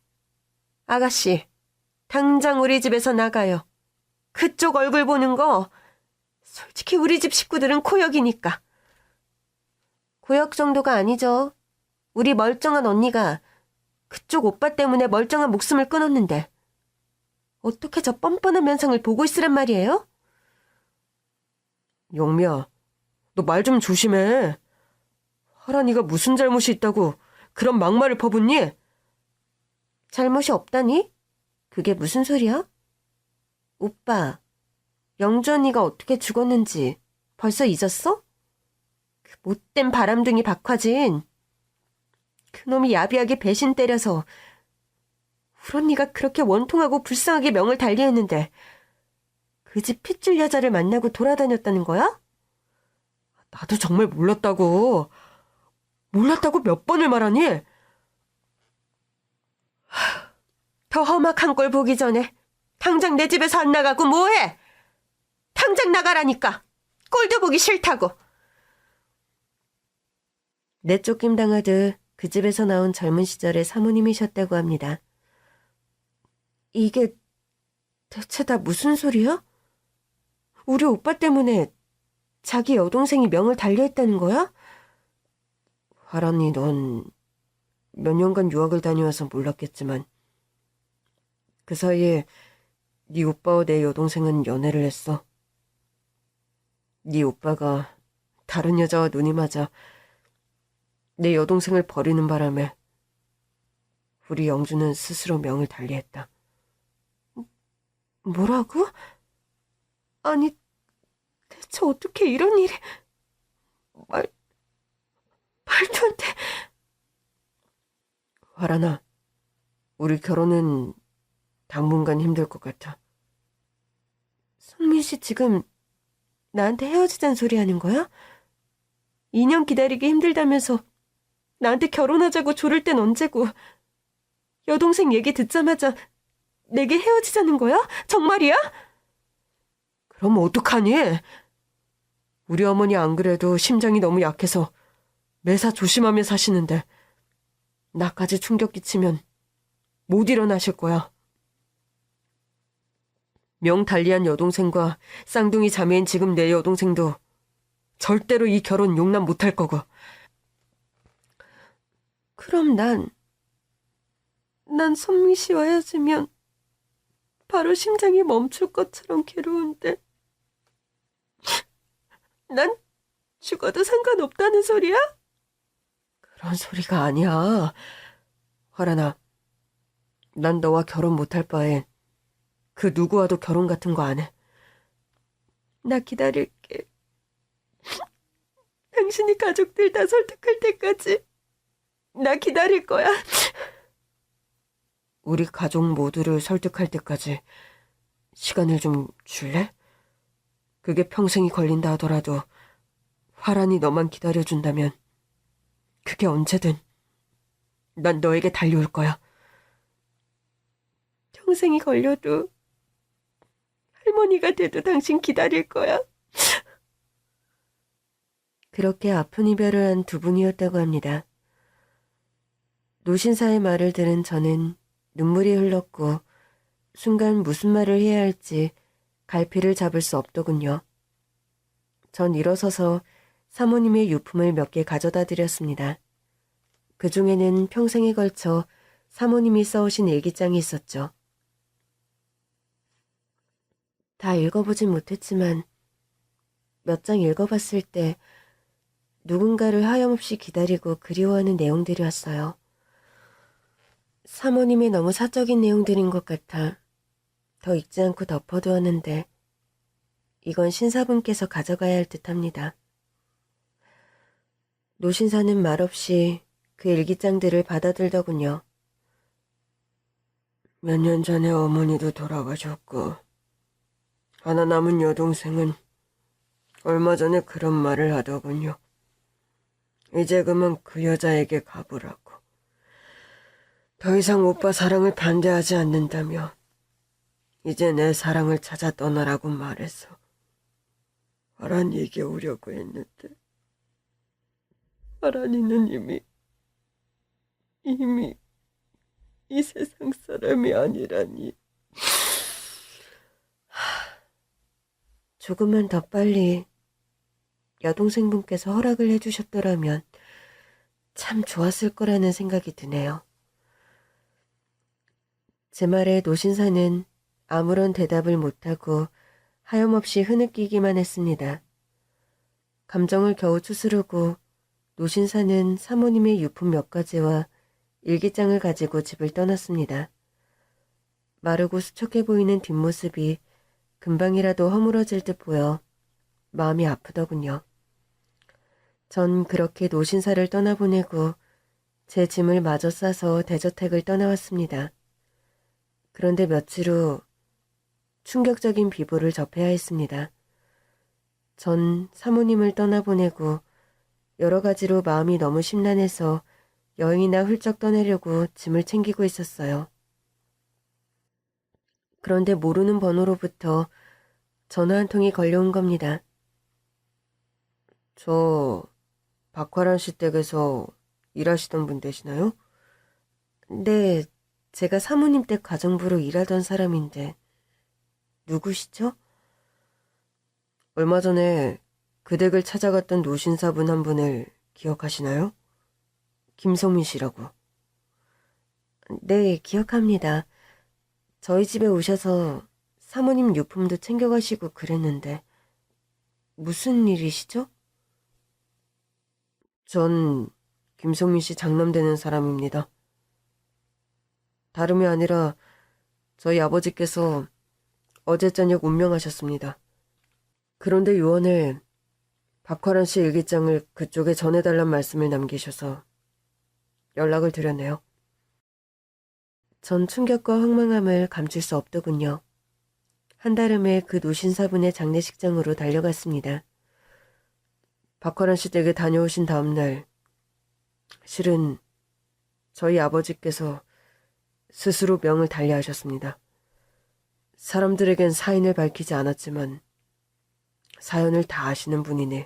아가씨, 당장 우리 집에서 나가요. 그쪽 얼굴 보는 거 솔직히 우리 집 식구들은 코역이니까. 코역 정도가 아니죠. 우리 멀쩡한 언니가 그쪽 오빠 때문에 멀쩡한 목숨을 끊었는데 어떻게 저 뻔뻔한 면상을 보고 있으란 말이에요? 영미야, 너 말 좀 조심해. 화란이가 무슨 잘못이 있다고 그런 막말을 퍼붓니? 잘못이 없다니? 그게 무슨 소리야? 오빠, 영주 언니가 어떻게 죽었는지 벌써 잊었어? 그 못된 바람둥이 박화진. 그놈이 야비하게 배신 때려서 우리 언니가 그렇게 원통하고 불쌍하게 명을 달리했는데 그 집 핏줄 여자를 만나고 돌아다녔다는 거야? 나도 정말 몰랐다고 몇 번을 말하니? 더 험악한 걸 보기 전에 당장 내 집에서 안 나가고 뭐해? 당장 나가라니까. 꼴도 보기 싫다고. 내쫓김 당하듯 그 집에서 나온 젊은 시절의 사모님이셨다고 합니다. 이게 대체 다 무슨 소리야? 우리 오빠 때문에 자기 여동생이 명을 달리했다는 거야? 화란이, 넌 몇 년간 유학을 다녀와서 몰랐겠지만 그 사이에 네 오빠와 내 여동생은 연애를 했어. 네 오빠가 다른 여자와 눈이 맞아 내 여동생을 버리는 바람에 우리 영주는 스스로 명을 달리했다. 뭐라고? 아니, 대체 어떻게 이런 일이... 말도 안 돼. 화란아, 우리 결혼은 당분간 힘들 것 같아. 성민 씨 지금 나한테 헤어지자는 소리 하는 거야? 2년 기다리기 힘들다면서 나한테 결혼하자고 조를 땐 언제고, 여동생 얘기 듣자마자 내게 헤어지자는 거야? 정말이야? 그럼 어떡하니? 우리 어머니 안 그래도 심장이 너무 약해서 매사 조심하며 사시는데 나까지 충격 끼치면 못 일어나실 거야. 명 달리한 여동생과 쌍둥이 자매인 지금 내 여동생도 절대로 이 결혼 용납 못할 거고. 그럼 난 선미 씨와 헤어지면 바로 심장이 멈출 것처럼 괴로운데 난 죽어도 상관없다는 소리야? 그런 소리가 아니야. 화란아, 난 너와 결혼 못할 바엔 그 누구와도 결혼 같은 거 안 해. 나 기다릴게. 당신이 가족들 다 설득할 때까지 나 기다릴 거야. 우리 가족 모두를 설득할 때까지 시간을 좀 줄래? 그게 평생이 걸린다 하더라도 화란이 너만 기다려준다면 그게 언제든 난 너에게 달려올 거야. 평생이 걸려도 할머니가 돼도 당신 기다릴 거야. 그렇게 아픈 이별을 한 두 분이었다고 합니다. 노신사의 말을 들은 저는 눈물이 흘렀고 순간 무슨 말을 해야 할지 갈피를 잡을 수 없더군요. 전 일어서서 사모님의 유품을 몇 개 가져다 드렸습니다. 그 중에는 평생에 걸쳐 사모님이 써오신 일기장이 있었죠. 다 읽어보진 못했지만 몇 장 읽어봤을 때 누군가를 하염없이 기다리고 그리워하는 내용들이 왔어요. 사모님의 너무 사적인 내용들인 것 같아 더 읽지 않고 덮어두었는데 이건 신사분께서 가져가야 할 듯합니다. 노신사는 말없이 그 일기장들을 받아들더군요. 몇 년 전에 어머니도 돌아가셨고 하나 남은 여동생은 얼마 전에 그런 말을 하더군요. 이제 그만 그 여자에게 가보라고. 더 이상 오빠 사랑을 반대하지 않는다며 이제 내 사랑을 찾아 떠나라고 말해서 화란이에게 오려고 했는데 화란이는 이미 이 세상 사람이 아니라니. 조금만 더 빨리 여동생분께서 허락을 해주셨더라면 참 좋았을 거라는 생각이 드네요. 제 말에 노신사는 아무런 대답을 못하고 하염없이 흐느끼기만 했습니다. 감정을 겨우 추스르고 노신사는 사모님의 유품 몇 가지와 일기장을 가지고 집을 떠났습니다. 마르고 수척해 보이는 뒷모습이 금방이라도 허물어질 듯 보여 마음이 아프더군요. 전 그렇게 노신사를 떠나보내고 제 짐을 마저 싸서 대저택을 떠나왔습니다. 그런데 며칠 후 충격적인 비보를 접해야 했습니다. 전 사모님을 떠나보내고 여러 가지로 마음이 너무 심란해서 여행이나 훌쩍 떠나려고 짐을 챙기고 있었어요. 그런데 모르는 번호로부터 전화 한 통이 걸려온 겁니다. 저 박화란 씨 댁에서 일하시던 분 되시나요? 네, 제가 사모님 댁 가정부로 일하던 사람인데 누구시죠? 얼마 전에 그 댁을 찾아갔던 노신사분 한 분을 기억하시나요? 김성민 씨라고. 네, 기억합니다. 저희 집에 오셔서 사모님 유품도 챙겨가시고 그랬는데 무슨 일이시죠? 전 김성민 씨 장남되는 사람입니다. 다름이 아니라 저희 아버지께서 어제 저녁 운명하셨습니다. 그런데 요원을 박화란 씨 일기장을 그쪽에 전해달란 말씀을 남기셔서 연락을 드렸네요. 전 충격과 황망함을 감출 수 없더군요. 한달음에 그 노신사분의 장례식장으로 달려갔습니다. 박화란 씨 댁에 다녀오신 다음날 실은 저희 아버지께서 스스로 명을 달리하셨습니다. 사람들에겐 사인을 밝히지 않았지만 사연을 다 아시는 분이니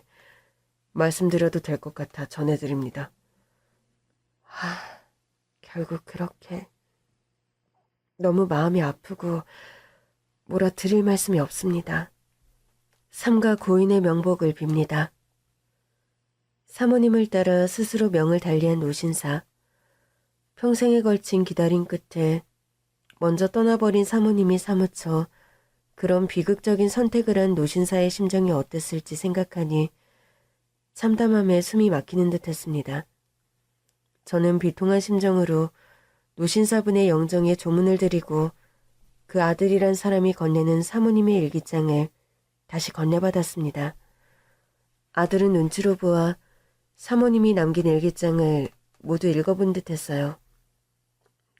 말씀드려도 될 것 같아 전해드립니다. 결국 그렇게 너무 마음이 아프고 뭐라 드릴 말씀이 없습니다. 삼가 고인의 명복을 빕니다. 사모님을 따라 스스로 명을 달리한 노신사. 평생에 걸친 기다림 끝에 먼저 떠나버린 사모님이 사무쳐 그런 비극적인 선택을 한 노신사의 심정이 어땠을지 생각하니 참담함에 숨이 막히는 듯 했습니다. 저는 비통한 심정으로 노신사분의 영정에 조문을 드리고 그 아들이란 사람이 건네는 사모님의 일기장을 다시 건네받았습니다. 아들은 눈치로 보아 사모님이 남긴 일기장을 모두 읽어본 듯 했어요.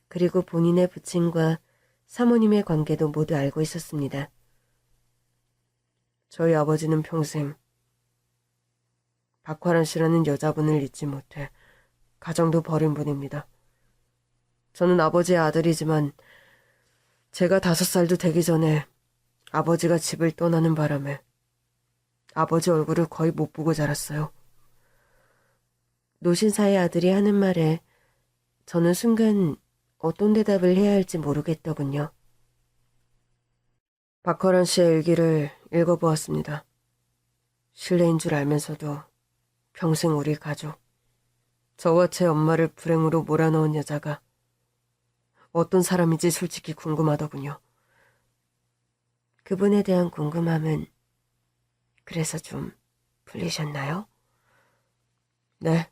그리고 본인의 부친과 사모님의 관계도 모두 알고 있었습니다. 저희 아버지는 평생 박화란 씨라는 여자분을 잊지 못해 가정도 버린 분입니다. 저는 아버지의 아들이지만 제가 5살도 되기 전에 아버지가 집을 떠나는 바람에 아버지 얼굴을 거의 못 보고 자랐어요. 노신사의 아들이 하는 말에 저는 순간 어떤 대답을 해야 할지 모르겠더군요. 박화란 씨의 일기를 읽어보았습니다. 실례인 줄 알면서도 평생 우리 가족, 저와 제 엄마를 불행으로 몰아넣은 여자가 어떤 사람인지 솔직히 궁금하더군요. 그분에 대한 궁금함은 그래서 좀 풀리셨나요? 네.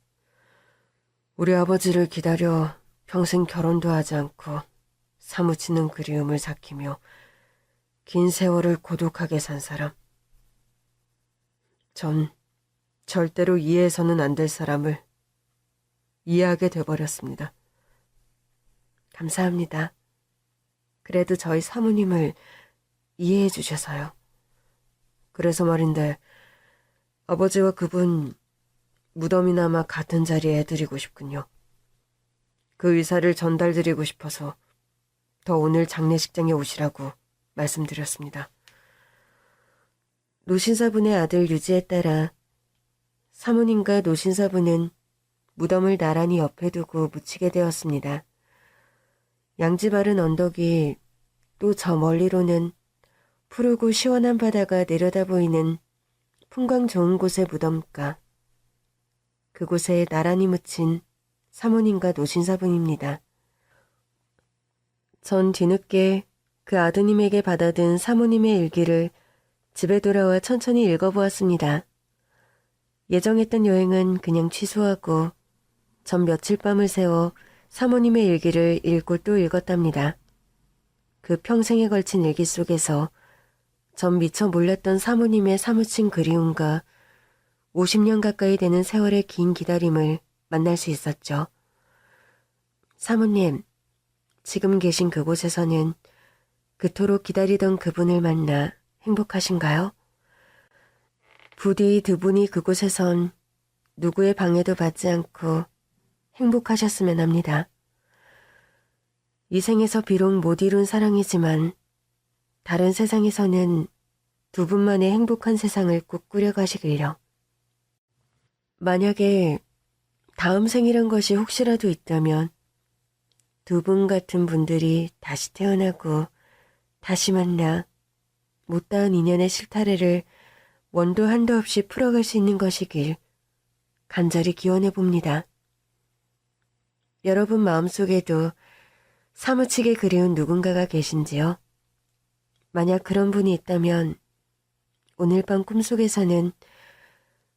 우리 아버지를 기다려 평생 결혼도 하지 않고 사무치는 그리움을 삭히며 긴 세월을 고독하게 산 사람. 전 절대로 이해해서는 안 될 사람을 이해하게 돼버렸습니다. 감사합니다. 그래도 저희 사모님을 이해해 주셔서요. 그래서 말인데 아버지와 그분 무덤이나마 같은 자리에 해드리고 싶군요. 그 의사를 전달드리고 싶어서 더 오늘 장례식장에 오시라고 말씀드렸습니다. 노신사분의 아들 유지에 따라 사모님과 노신사분은 무덤을 나란히 옆에 두고 묻히게 되었습니다. 양지 바른 언덕이 또 저 멀리로는 푸르고 시원한 바다가 내려다 보이는 풍광 좋은 곳의 무덤가. 그곳에 나란히 묻힌 사모님과 노신사분입니다. 전 뒤늦게 그 아드님에게 받아든 사모님의 일기를 집에 돌아와 천천히 읽어보았습니다. 예정했던 여행은 그냥 취소하고 전 며칠 밤을 새워 사모님의 일기를 읽고 또 읽었답니다. 그 평생에 걸친 일기 속에서 전 미처 몰랐던 사모님의 사무친 그리움과 50년 가까이 되는 세월의 긴 기다림을 만날 수 있었죠. 사모님, 지금 계신 그곳에서는 그토록 기다리던 그분을 만나 행복하신가요? 부디 두 분이 그곳에선 누구의 방해도 받지 않고 행복하셨으면 합니다. 이 생에서 비록 못 이룬 사랑이지만 다른 세상에서는 두 분만의 행복한 세상을 꼭 꾸려가시길요. 만약에 다음 생이란 것이 혹시라도 있다면 두 분 같은 분들이 다시 태어나고 다시 만나 못다한 인연의 실타래를 원도 한도 없이 풀어갈 수 있는 것이길 간절히 기원해 봅니다. 여러분 마음속에도 사무치게 그리운 누군가가 계신지요? 만약 그런 분이 있다면 오늘 밤 꿈속에서는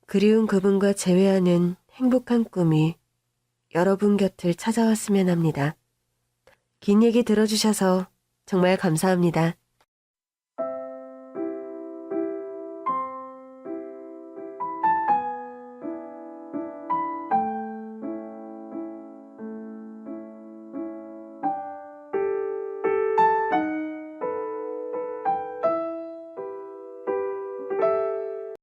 그리운 그분과 재회하는 행복한 꿈이 여러분 곁을 찾아왔으면 합니다. 긴 얘기 들어주셔서 정말 감사합니다.